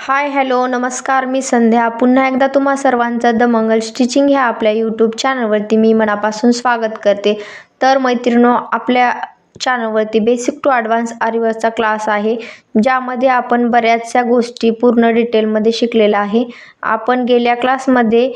Hi hello नमस्कार, मी संध्या पुन्हा एकदा तुम्हा सर्वांचं द मंगल स्टिचिंग ह्या आपल्या यूट्यूब चॅनलवरती मी मनापासून स्वागत करते। तर मैत्रिणो, आपल्या चॅनलवरती बेसिक टू ॲडव्हान्स आरीवर्कचा क्लास आहे, ज्यामध्ये आपण बऱ्याचशा गोष्टी पूर्ण डिटेलमध्ये शिकलेला आहे। आपण गेल्या क्लासमध्ये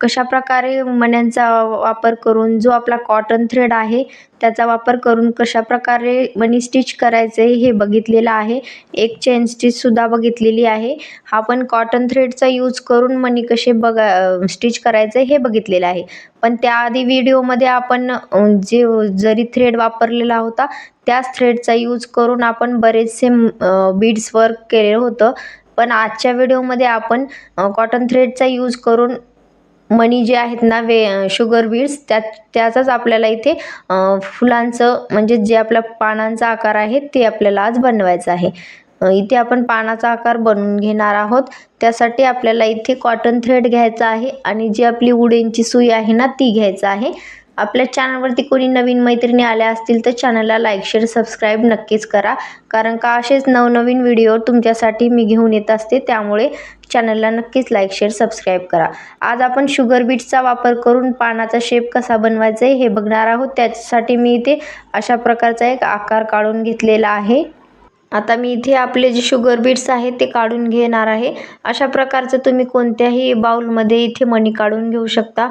कशा प्रकारे मण्यांचा वापर करून जो आपला कॉटन थ्रेड आहे त्याचा वापर करून कशा प्रकारे मणी स्टिच करायचे हे बघितलेलं आहे। एक चेन स्टिच सुद्धा बघितलेली आहे। हा पण कॉटन थ्रेडचा यूज करून मणी कसे स्टिच करायचे हे बघितलेलं आहे। पण त्याआधी व्हिडिओमध्ये आपण जे जरी थ्रेड वापरलेला होता त्याच थ्रेडचा यूज करून आपण बरेचसे बीड्स वर्क केलेलं होतं। पण आजच्या व्हिडिओमध्ये आपण कॉटन थ्रेडचा यूज करून मणी जे आहेत ना शुगर बीड्स त्याचाच आपल्याला इथे फुलांचं म्हणजे जे आपल्या पानांचा आकार आहे ते आपल्याला आज बनवायचं आहे। इथे आपण पानाचा आकार बनवून घेणार आहोत। त्यासाठी आपल्याला इथे कॉटन थ्रेड घ्यायचा आहे आणि जी आपली वुडनची सुई आहे ना ती घ्यायचं आहे। आपल्या चॅनलवरती कोणी नवीन मैत्रिणी आल्या असतील तर चॅनलला लाईक शेअर सबस्क्राईब नक्कीच करा, कारण का असेच नवनवीन व्हिडिओ तुमच्यासाठी मी घेऊन येत असते, त्यामुळे चॅनलला नक्कीच लाईक शेअर सबस्क्राईब करा। आज आपण शुगर बीट्सचा वापर करून पानाचा शेप कसा बनवायचा हे बघणार आहोत। त्यासाठी मी इथे अशा प्रकारचा एक आकार काढून घेतलेला आहे। आता मी इथे आपले जे शुगर बीट्स आहेत ते काढून घेणार आहे। अशा प्रकारचं तुम्ही कोणत्याही बाउलमध्ये इथे मणी काढून घेऊ शकता।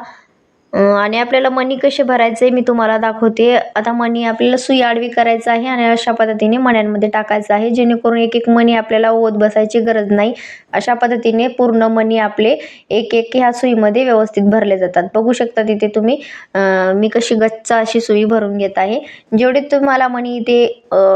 आणि आपल्याला मणी कसे भरायचे मी तुम्हाला दाखवते। आता मणी आपल्याला सुई आडवी करायचं आहे आणि अशा पद्धतीने मण्यांमध्ये टाकायचं आहे, जेणेकरून एक एक मणी आपल्याला ओत बसायची गरज नाही। अशा पद्धतीने पूर्ण मणी आपले एक एक ह्या सुईमध्ये व्यवस्थित भरले जातात। बघू शकता तिथे तुम्ही मी कशी गच्च अशी सुई भरून घेत आहे। जेवढे तुम्हाला मणी इथे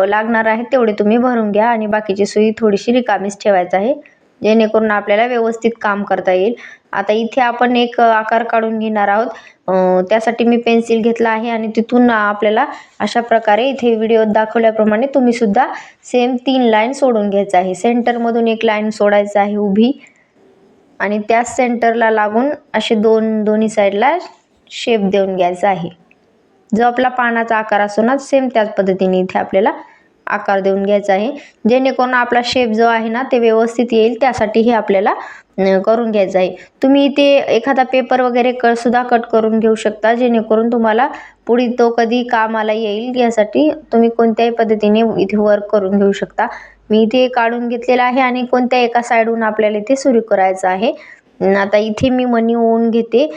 लागणार आहे तेवढे तुम्ही भरून घ्या आणि बाकीची सुई थोडीशी रिकामीच ठेवायची आहे, जेणेकरून आपल्याला व्यवस्थित काम करता येईल। आता इथे आपण एक आकार काढून घेणार आहोत। त्यासाठी मी पेन्सिल घेतला आहे आणि तिथून आपल्याला अशा प्रकारे इथे व्हिडिओत दाखवल्याप्रमाणे तुम्ही सुद्धा सेम 3 लाईन सोडून घ्यायचं आहे। सेंटरमधून एक लाईन सोडायचं आहे उभी आणि त्याच सेंटरला लागून असे दोन्ही साईडला शेप देऊन घ्यायचा आहे। जो आपला पानाचा आकार असतो ना सेम त्याच पद्धतीने इथे आपल्याला आकार देऊन घ्यायचा आहे, जेणेकरून आपला शेप जो आहे ना ते व्यवस्थित येईल, त्यासाठी हे आपल्याला करून घ्यायचं आहे। तुम्ही इथे एखादा पेपर वगैरे सुद्धा कट करून घेऊ शकता, जेणेकरून तुम्हाला पुढे तो कधी कामाला येईल यासाठी तुम्ही कोणत्याही पद्धतीने इथे वर्क करून घेऊ शकता। मी इथे काढून घेतलेला आहे आणि कोणत्या एका साईडहून आपल्याला इथे सुरू करायचं आहे। आता इथे मी मणी ओवून घेते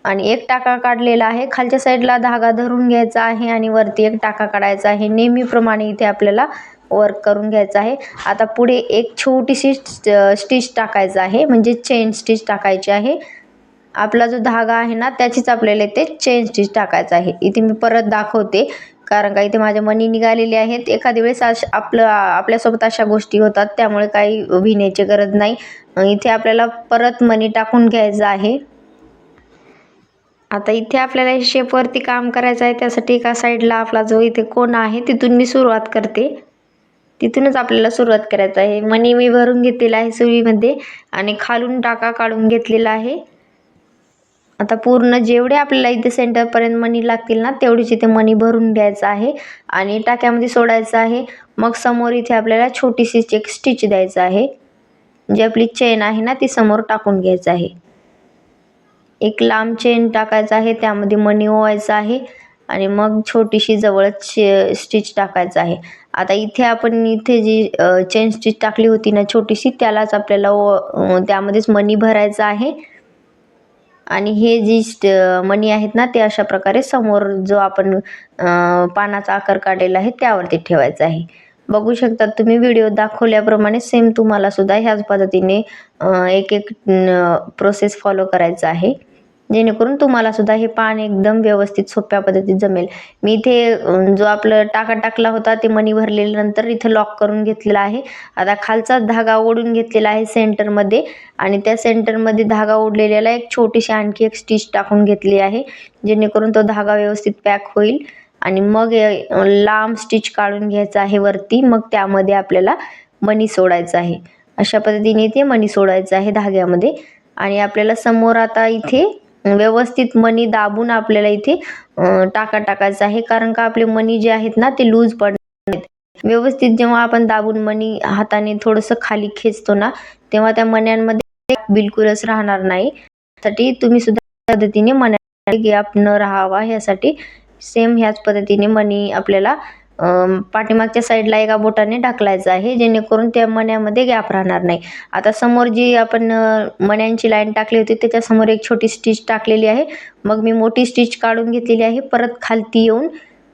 आणि एक टाका काढलेला आहे। खालच्या साईडला धागा धरून घ्यायचा आहे आणि वरती एक टाका काढायचा आहे। नेहमीप्रमाणे इथे आपल्याला वर्क करून घ्यायचं आहे। आता पुढे एक छोटीशी स्टिच टाकायचं आहे, म्हणजे चेन स्टिच टाकायची आहे। आपला जो धागा आहे ना त्याचीच आपल्याला इथे चेन स्टिच टाकायचं आहे। इथे मी परत दाखवते, कारण का इथे माझ्या मणी निघालेले आहेत। एखाद्या वेळेस आपल्यासोबत अशा गोष्टी होतात, त्यामुळे काही भिण्याची गरज नाही। इथे आपल्याला परत मणी टाकून घ्यायचं आहे। आता इथे आपल्याला शेपवरती काम करायचं आहे, त्यासाठी एका साईडला आपला जो इथे कोन आहे तिथून मी सुरुवात करते। तिथूनच आपल्याला सुरुवात करायचं आहे। मणी मी भरून घेतलेला आहे सुईमध्ये आणि खालून टाका काढून घेतलेला आहे। आता पूर्ण जेवढे आपल्याला इथे सेंटरपर्यंत मणी लागतील ना तेवढीच इथे मणी भरून घ्यायचं आहे आणि टाक्यामध्ये सोडायचं आहे। मग समोर इथे आपल्याला छोटीशी एक स्टिच द्यायचं आहे। जी आपली चेन आहे ना ती समोर टाकून घ्यायचं आहे। एक लांब चेन टाकायचा आहे, त्यामध्ये मणी ओवायचा आहे आणि मग छोटीशी जवळच स्टिच टाकायचं आहे। आता इथे आपण इथे जी चेन स्टिच टाकली होती ना छोटीशी, त्यालाच आपल्याला त्यामध्येच मणी भरायचं आहे आणि हे जी मणी आहेत ना ते अशा प्रकारे समोर जो आपण पानाचा आकार काढलेला आहे त्यावरती ठेवायचं आहे। बघू शकता तुम्ही व्हिडिओ दाखवल्याप्रमाणे सेम तुम्हाला सुद्धा ह्याच पद्धतीने एक एक प्रोसेस फॉलो करायचं आहे, जेणेकरून तुम्हाला सुद्धा हे पान एकदम व्यवस्थित सोप्या पद्धतीत जमेल। मी इथे जो आपला टाका टाकला होता ते मणी भरलेल्यानंतर इथे लॉक करून घेतलेला आहे। आता खालचा धागा ओढून घेतलेला आहे सेंटरमध्ये आणि त्या सेंटरमध्ये धागा ओढलेल्याला एक छोटीशी आणखी एक स्टिच टाकून घेतली आहे, जेणेकरून तो धागा व्यवस्थित पॅक होईल। आणि मग लांब स्टिच काढून घ्यायचा आहे वरती, मग त्यामध्ये आपल्याला मणी सोडायचं आहे। अशा पद्धतीने इथे मणी सोडायचं आहे धाग्यामध्ये आणि आपल्याला समोर आता इथे व्यवस्थित मणी दाबून आपल्याला इथे टाका टाकायचा आहे, कारण का आपले मणी जे आहेत ना ते लूज पडणार आहेत। व्यवस्थित जेव्हा आपण दाबून मणी हाताने थोडंसं खाली खेचतो ना, तेव्हा त्या मण्यांमध्ये बिलकुलच राहणार नाही. त्यासाठी तुम्ही सुद्धा पद्धतीने मण्यांमध्ये गॅप न राहावा यासाठी सेम ह्याच पद्धतीने मणी आपल्याला पाठीमागच्या साईडला एका बोटाने ढकलायचं आहे, जेणेकरून त्या मण्यामध्ये गॅप राहणार नाही. आता समोर जी आपण मण्यांची लाईन टाकली होती त्याच्यासमोर एक छोटी स्टिच टाकलेली आहे. मग मी मोठी स्टिच काढून घेतलेली आहे. परत खालती येऊन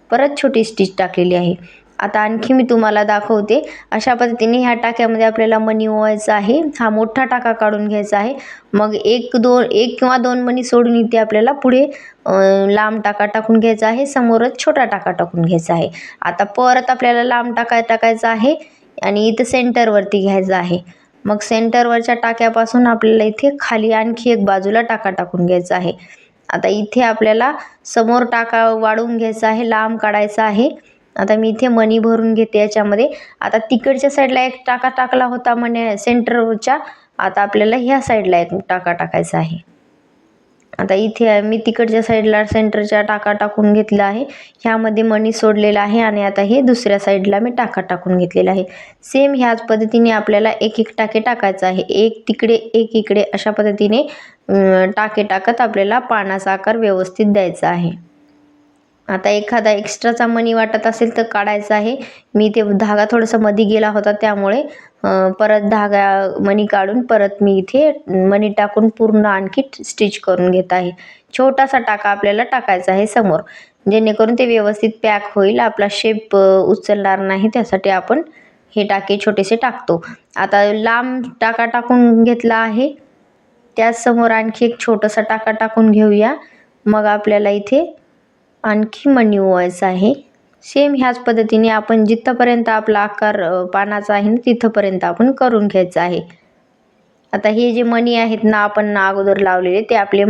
परत छोटी स्टिच टाकलेली आहे. आता आणखी मी तुम्हाला दाखवते. अशा पद्धतीने ह्या टाक्यामध्ये आपल्याला मणी ओवायचा आहे. हा मोठा टाका काढून घ्यायचा आहे. मग एक किंवा दोन मणी सोडून इथे आपल्याला पुढे लांब टाका टाकून घ्यायचा आहे. समोरच छोटा टाका टाकून घ्यायचा आहे. आता परत आपल्याला लांब टाका टाकायचा आहे आणि इथं सेंटरवरती घ्यायचं आहे. मग सेंटरवरच्या टाक्यापासून आपल्याला इथे खाली आणखी एक बाजूला टाका टाकून घ्यायचा आहे. आता इथे आपल्याला समोर टाका वाढवून घ्यायचा आहे, लांब काढायचा आहे. आता मी इथे मणी भरून घेते याच्यामध्ये. आता तिकडच्या साईडला एक टाका टाकला होता मणी सेंटरच्या, आता आपल्याला ह्या साईडला एक टाका टाकायचा आहे. आता इथे मी तिकडच्या साईडला सेंटरच्या टाका टाकून घेतला आहे. ह्यामध्ये मणी सोडलेला आहे आणि आता हे दुसऱ्या साईडला मी टाका टाकून घेतलेला आहे. सेम ह्याच पद्धतीने आपल्याला एक एक टाके टाकायचं आहे. एक तिकडे एक इकडे अशा पद्धतीने टाके टाकत आपल्याला पानाचा आकार व्यवस्थित द्यायचा आहे. आता एखादा एक्स्ट्राचा मणी वाटत असेल तर काढायचा आहे. मी ते धागा थोडासा मध्ये गेला होता त्यामुळे परत मणी काढून परत मी इथे मणी टाकून पूर्ण आणखी स्टिच करून घेत आहे. छोटासा टाका आपल्याला टाकायचा आहे समोर, जेणेकरून ते व्यवस्थित पॅक होईल, आपला शेप उचलणार नाही, त्यासाठी आपण हे टाके छोटेसे टाकतो. आता लांब टाका टाकून घेतला आहे, त्याचसमोर आणखी एक छोटासा टाका टाकून घेऊया. मग आपल्याला इथे आणखी मणी ओवायचा आहे. सेम ह्याच पद्धतीने आपण जिथपर्यंत आपला आकार पानाचा आहे ना तिथपर्यंत आपण करून घ्यायचं आहे. आता हे जे मणी आहेत ना आपण अगोदर लावलेले, ते आपले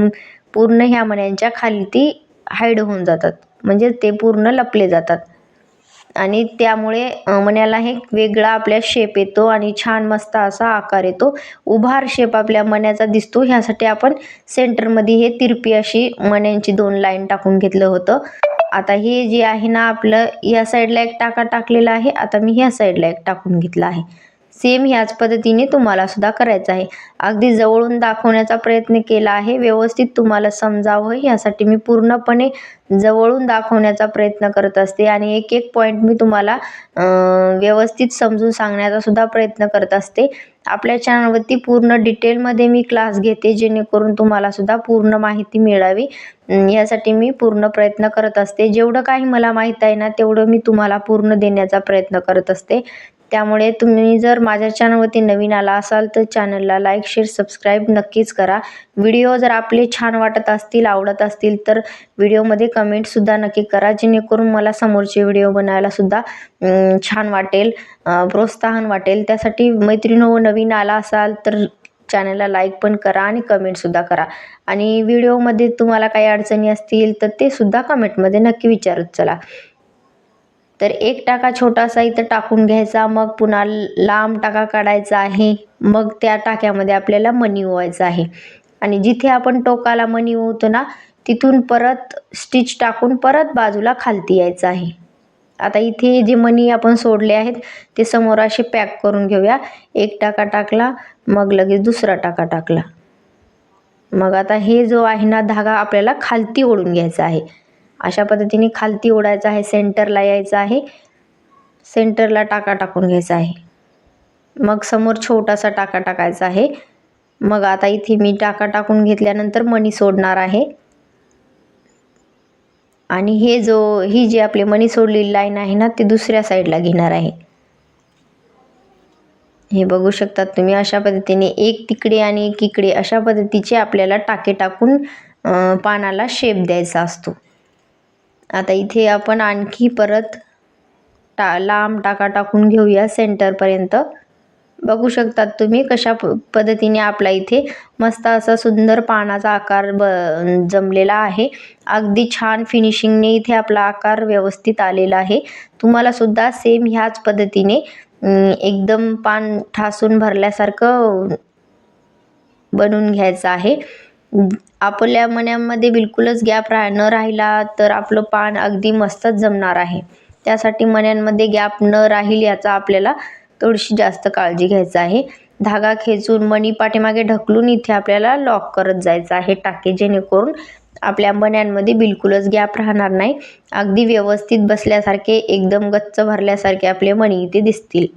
पूर्ण ह्या मण्यांच्या खाली ती हाईड होऊन जातात, म्हणजे ते पूर्ण लपले जातात आणि त्यामुळे मण्याला एक वेगळा आपल्या शेप येतो आणि छान मस्त असा आकार येतो. उभार शेप आपल्या मण्याचा दिसतो. ह्यासाठी आपण सेंटरमध्ये हे तिरपी अशी मण्यांची 2 लाईन टाकून घेतलं होतं. आता हे जे आहे ना आपलं, या साईडला एक टाका टाकलेला आहे. आता मी ह्या साईडला एक टाकून घेतला आहे. सेम ह्याच पद्धतीने तुम्हाला सुद्धा करायचं आहे. अगदी जवळून दाखवण्याचा प्रयत्न केला आहे, व्यवस्थित तुम्हाला समजावं यासाठी मी पूर्णपणे जवळून दाखवण्याचा प्रयत्न करत असते आणि एक एक पॉईंट मी तुम्हाला व्यवस्थित समजून सांगण्याचा सुद्धा प्रयत्न करत असते. आपल्या चॅनलवरती पूर्ण डिटेलमध्ये मी क्लास घेते, जेणेकरून तुम्हाला सुद्धा पूर्ण माहिती मिळावी यासाठी मी पूर्ण प्रयत्न करत असते. जेवढं काही मला माहीत आहे ना तेवढं मी तुम्हाला पूर्ण देण्याचा प्रयत्न करत असते. त्यामुळे तुम्ही जर माझ्या चॅनलवरती नवीन आला असाल तर चॅनलला लाईक, शेअर, सबस्क्राईब नक्कीच करा. व्हिडिओ जर आपले छान वाटत असतील, आवडत असतील तर व्हिडिओमध्ये कमेंटसुद्धा नक्की करा, जेणेकरून मला समोरचे व्हिडिओ बनायला सुद्धा छान वाटेल, प्रोत्साहन वाटेल. त्यासाठी मैत्रिणींनो, नवीन आला असाल तर चॅनलला लाईक पण करा आणि कमेंटसुद्धा करा आणि व्हिडिओमध्ये तुम्हाला काही अडचणी असतील तर ते सुद्धा कमेंटमध्ये नक्की विचारत चला. तर एक टाका छोटासा इथं टाकून घ्यायचा, मग पुन्हा लांब टाका काढायचा आहे. मग त्या टाक्यामध्ये आपल्याला मणी ओवायचा आहे आणि जिथे आपण टोकाला मणी ओवतो ना तिथून परत स्टिच टाकून परत बाजूला खालती यायचं आहे. आता इथे जे मणी आपण सोडले आहेत ते समोर असे पॅक करून घेऊया. एक टाका टाकला, मग लगेच दुसरा टाका टाकला. मग आता हे जो आहे ना धागा आपल्याला खालती ओढून घ्यायचा आहे. अशा पद्धतीने खालती ओढायचा आहे, सेंटरला यायचं आहे, सेंटरला टाका टाकून घ्यायचा आहे. मग समोर छोटासा टाका टाकायचा आहे. मग आता इथे मी टाका टाकून घेतल्यानंतर मणी सोडणार आहे आणि ही जी आपली मणी सोडलेली लाईन आहे ना ती दुसऱ्या साईडला घेणार आहे. हे बघू शकतात तुम्ही. अशा पद्धतीने एक तिकडे आणि एक इकडे अशा पद्धतीचे आपल्याला टाके टाकून पानाला शेप द्यायचा असतो. आता इथे आपण आणखी परत लांब टाका टाकून घेऊया सेंटरपर्यंत. बघू शकतात तुम्ही कशा पद्धतीने आपला इथे मस्त असा सुंदर पानाचा आकार जमलेला आहे. अगदी छान फिनिशिंगने इथे आपला आकार व्यवस्थित आलेला आहे. तुम्हाला सुद्धा सेम ह्याच पद्धतीने एकदम पान ठासून भरल्यासारखं बनवून घ्यायचं आहे. आपल्या मण्यामध्ये बिलकुलच गॅप न राहिला तर आपलं पान अगदी मस्तच जमणार आहे. त्यासाठी मण्यांमध्ये गॅप न राहील याचा आपल्याला थोडीशी जास्त काळजी घ्यायची आहे. धागा खेचून मणी पाठीमागे ढकलून इथे आपल्याला लॉक करत जायचं आहे टाके, जेणेकरून आपल्या मण्यांमध्ये बिलकुलच गॅप राहणार नाही. अगदी व्यवस्थित बसल्यासारखे, एकदम गच्च भरल्यासारखे आपले मणी इथे दिसतील.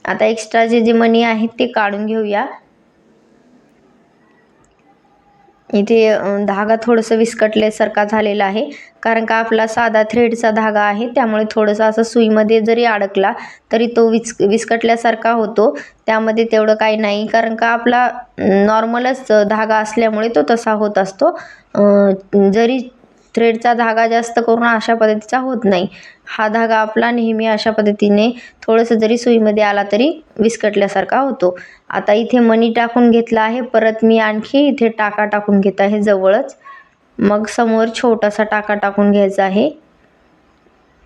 आता एक्स्ट्राचे जे मणी आहेत ते काढून घेऊया. इथे धागा थोडंसं विस्कटल्यासारखा झालेला आहे, कारण का आपला साधा थ्रेडचा धागा आहे, त्यामुळे थोडंसं असं सुईमध्ये जरी अडकला तरी तो विस्कटल्यासारखा होतो. त्यामध्ये तेवढं काही नाही, कारण का आपला नॉर्मलच धागा असल्यामुळे तो तसा होत असतो. जरी थ्रेडचा धागा जास्त करून अशा पद्धतीचा होत नाही. हा धागा आपला नेहमी अशा पद्धतीने थोडंसं जरी सुईमध्ये आला तरी विस्कटल्यासारखा होतो. आता इथे मणी टाकून घेतला आहे. परत मी आणखी इथे टाका टाकून घेत आहे जवळच. मग समोर छोटासा टाका टाकून घ्यायचा आहे,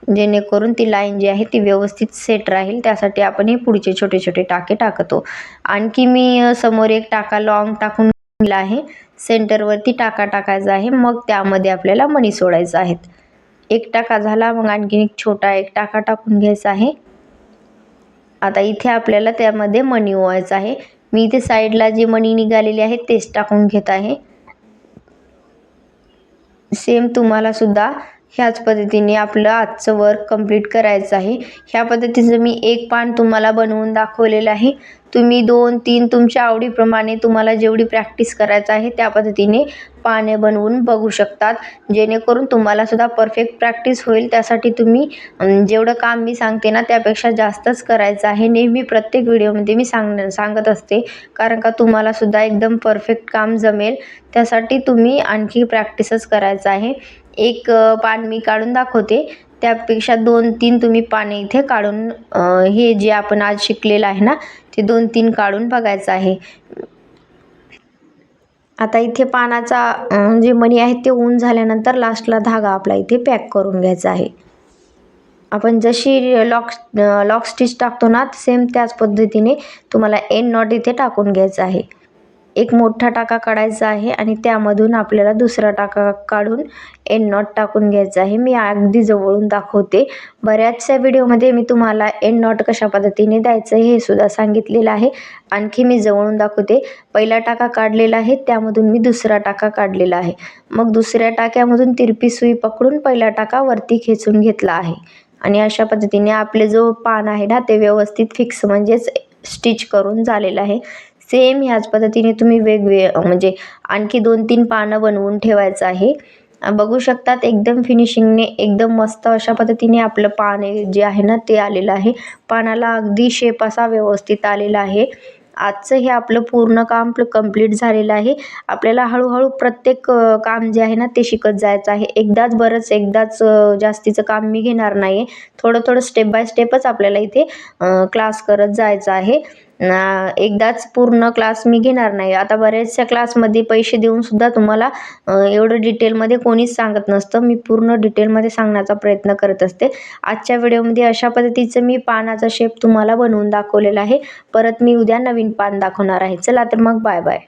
जेणेकरून ती लाईन जी आहे ती व्यवस्थित सेट राहील. त्यासाठी आपण हे पुढचे छोटे छोटे टाके टाकतो. आणखी मी समोर एक टाका लॉंग टाकून घेतला आहे. सेंटरवरती टाका टाकायचा आहे, मग त्यामध्ये आपल्याला मणी सोडायचं आहेत. एक टाका झाला, मग आणखी एक छोटा एक टाका टाकून घ्यायचा आहे. आता इथे आपल्याला त्यामध्ये मणी ओवायचा आहे. मी इथे साईडला जे मणी निघालेले आहेत तेच टाकून घेत आहे. सेम तुम्हाला सुद्धा ह्याच पद्धतीने आपलं आजचं वर्क कंप्लीट करायचं आहे. ह्या पद्धतीचं मी एक पान तुम्हाला बनवून दाखवलेलं आहे. तुम्ही 2-3 तुमच्या आवडीप्रमाणे तुम्हाला जेवढी प्रॅक्टिस करायचं आहे त्या पद्धतीने पाने बनवून बघू शकतात, जेणेकरून तुम्हाला सुद्धा परफेक्ट प्रॅक्टिस होईल. त्यासाठी तुम्ही जेवढं काम मी सांगते ना त्यापेक्षा जास्तच करायचं आहे. नेहमी प्रत्येक व्हिडिओमध्ये मी सांगत असते, कारण का तुम्हाला सुद्धा एकदम परफेक्ट काम जमेल. त्यासाठी तुम्ही आणखी प्रॅक्टिसच करायचं आहे. एक पान मी काढून दाखवते, त्यापेक्षा 2-3 तुम्ही पाने इथे काढून हे जे आपण आज शिकलेलं आहे ना ते 2-3 काढून बघायचं आहे. आता इथे पानाचा जे मणी आहेत ते ऊन झाल्यानंतर लास्टला धागा आपला इथे पॅक करून घ्यायचा आहे. आपण जशी लॉक स्टिच टाकतो ना सेम त्याच पद्धतीने तुम्हाला एंड नॉट इथे टाकून घ्यायचा आहे. एक मोठा टाका काढायचा आहे आणि त्यामधून आपल्याला दुसरा टाका काढून एंड नॉट टाकून घ्यायचा आहे. मी अगदी जवळून दाखवते. बऱ्याचशा व्हिडिओमध्ये मी तुम्हाला एंड नॉट कशा पद्धतीने द्यायचं हे सुद्धा सांगितलेलं आहे. आणखी मी जवळून दाखवते. पहिला टाका काढलेला आहे, त्यामधून मी दुसरा टाका काढलेला आहे. मग दुसऱ्या टाक्यामधून तिरपी सुई पकडून पहिला टाका वरती खेचून घेतला आहे आणि अशा पद्धतीने आपले जो पान आहे ना ते व्यवस्थित फिक्स म्हणजेच स्टिच करून झालेलं आहे. सेम ह्याच पद्धतीने तुम्ही म्हणजे आणखी 2-3 पानं बनवून ठेवायचं आहे. बघू शकतात एकदम फिनिशिंगने एकदम मस्त अशा पद्धतीने आपलं पान जे आहे ना ते आलेलं आहे. पानाला अगदी शेप असा व्यवस्थित आलेला आहे. आजचं हे आपलं पूर्ण काम कंप्लीट झालेलं आहे. आपल्याला हळूहळू प्रत्येक काम जे आहे ना ते शिकत जायचं आहे. एकदाच जास्तीचं काम मी घेणार नाही आहे. थोडं स्टेप बाय स्टेपच आपल्याला इथे क्लास करत जायचं आहे. एकदाच पूर्ण क्लास मी घेणार नाही. आता बऱ्याचशा क्लासमध्ये पैसे देऊन सुद्धा तुम्हाला एवढं डिटेलमध्ये कोणीच सांगत नसतं. मी पूर्ण डिटेलमध्ये सांगण्याचा प्रयत्न करत असते. आजच्या व्हिडिओमध्ये अशा पद्धतीचं मी पानाचा शेप तुम्हाला बनवून दाखवलेला आहे. परत मी उद्या नवीन पान दाखवणार आहे. चला तर मग बाय बाय.